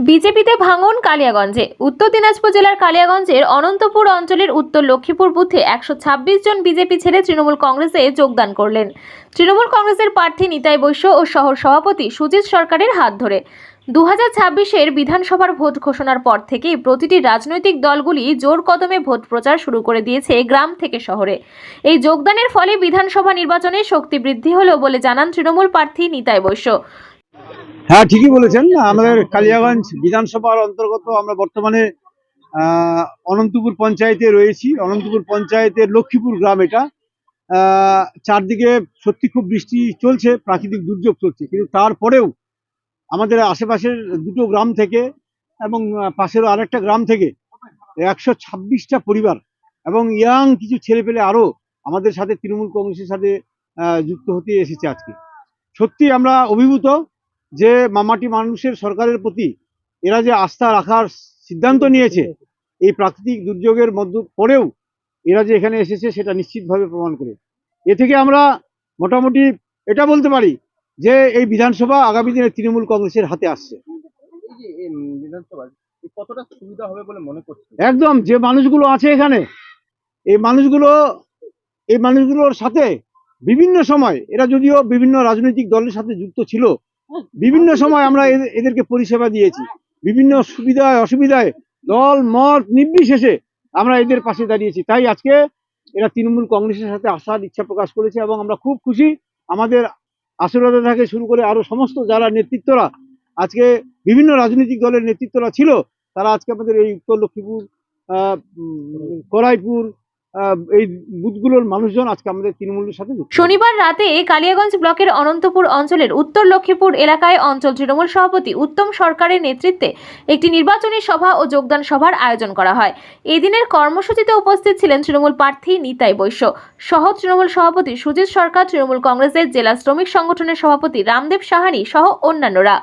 বিজেপিতে ভাঙন কালিয়াগঞ্জে। উত্তর দিনাজপুর জেলার কালিয়াগঞ্জের অনন্তপুর অঞ্চলের উত্তর লক্ষ্মীপুর বুথে ১২৬ জন বিজেপি ছেড়ে তৃণমূল কংগ্রেসে যোগদান করলেন। তৃণমূল কংগ্রেসের প্রার্থী নিতাই বৈশ্য ও শহর সভাপতি সুজিত সরকারের হাত ধরে 2026-এর বিধানসভার ভোট ঘোষণার পর থেকেই প্রতিটি রাজনৈতিক দলগুলি জোর কদমে ভোট প্রচার শুরু করে দিয়েছে গ্রাম থেকে শহরে। এই যোগদানের ফলে বিধানসভা নির্বাচনে শক্তি বৃদ্ধি হলো বলে জানান তৃণমূল প্রার্থী নিতাই বৈশ্য। হ্যাঁ, ঠিকই বলেছেন। আমাদের কালিয়াগঞ্জ বিধানসভার অন্তর্গত আমরা বর্তমানে অনন্তপুর পঞ্চায়েতে রয়েছি। অনন্তপুর পঞ্চায়েতের লক্ষ্মীপুর গ্রাম এটা। চারদিকে সত্যি খুব বৃষ্টি চলছে, প্রাকৃতিক দুর্যোগ চলছে, কিন্তু তারপরেও আমাদের আশেপাশের দুটো গ্রাম থেকে এবং পাশেরও আরেকটা গ্রাম থেকে 126টা পরিবার এবং ইয়াং কিছু ছেলেপেলে আরও আমাদের সাথে তৃণমূল কংগ্রেসের সাথে যুক্ত হতে এসেছে আজকে। সত্যি আমরা অভিভূত যে মামাটি মানুষের সরকারের প্রতি এরা যে আস্থা রাখার সিদ্ধান্ত নিয়েছে, এই প্রাকৃতিক দুর্যোগের মধ্য পরেও এরা যে এখানে এসেছে সেটা নিশ্চিতভাবে প্রমাণ করে। এ থেকে আমরা মোটামুটি এটা বলতে পারি যে এই বিধানসভা আগামী দিনে তৃণমূল কংগ্রেসের হাতে আসছে। কতটা সুবিধা হবে বলে মনে করছেন? একদম, যে মানুষগুলো আছে এখানে, এই মানুষগুলোর সাথে বিভিন্ন সময় এরা যদিও বিভিন্ন রাজনৈতিক দলের সাথে যুক্ত ছিল, বিভিন্ন সময় আমরা এদেরকে পরিষেবা দিয়েছি, বিভিন্ন সুবিধায় অসুবিধায় দল মত নির্বিশেষে আমরা এদের পাশে দাঁড়িয়েছি। তাই আজকে এরা তৃণমূল কংগ্রেসের সাথে আসার ইচ্ছা প্রকাশ করেছে এবং আমরা খুব খুশি। আমাদের আশীর্বাদ থেকে শুরু করে আরো সমস্ত যারা নেতৃত্বরা আজকে বিভিন্ন রাজনৈতিক দলের নেতৃত্বরা ছিল, তারা আজকে আমাদের এই উত্তর লক্ষ্মীপুর, করাইপুর, এই বুথগুলোর মানুষজন আজকে আমাদের তৃণমূলের সাথে যুক্ত। শনিবার রাতে কালিয়াগঞ্জ ব্লকের অনন্তপুর অঞ্চলের উত্তর লক্ষ্মীপুর এলাকায় অঞ্চল তৃণমূল সভাপতি উত্তম সরকারের নেতৃত্বে একটি নির্বাচনী সভা ও যোগদান সভার আয়োজন করা হয়। এই দিনের কর্মসূচিতে উপস্থিত ছিলেন তৃণমূল প্রার্থী নিতাই বৈশ্য সহ তৃণমূল সভাপতি সুজিত সরকার, তৃণমূল কংগ্রেসের জেলা শ্রমিক সংগঠনের সভাপতি রামদেব সাহানি সহ অন্যান্যরা।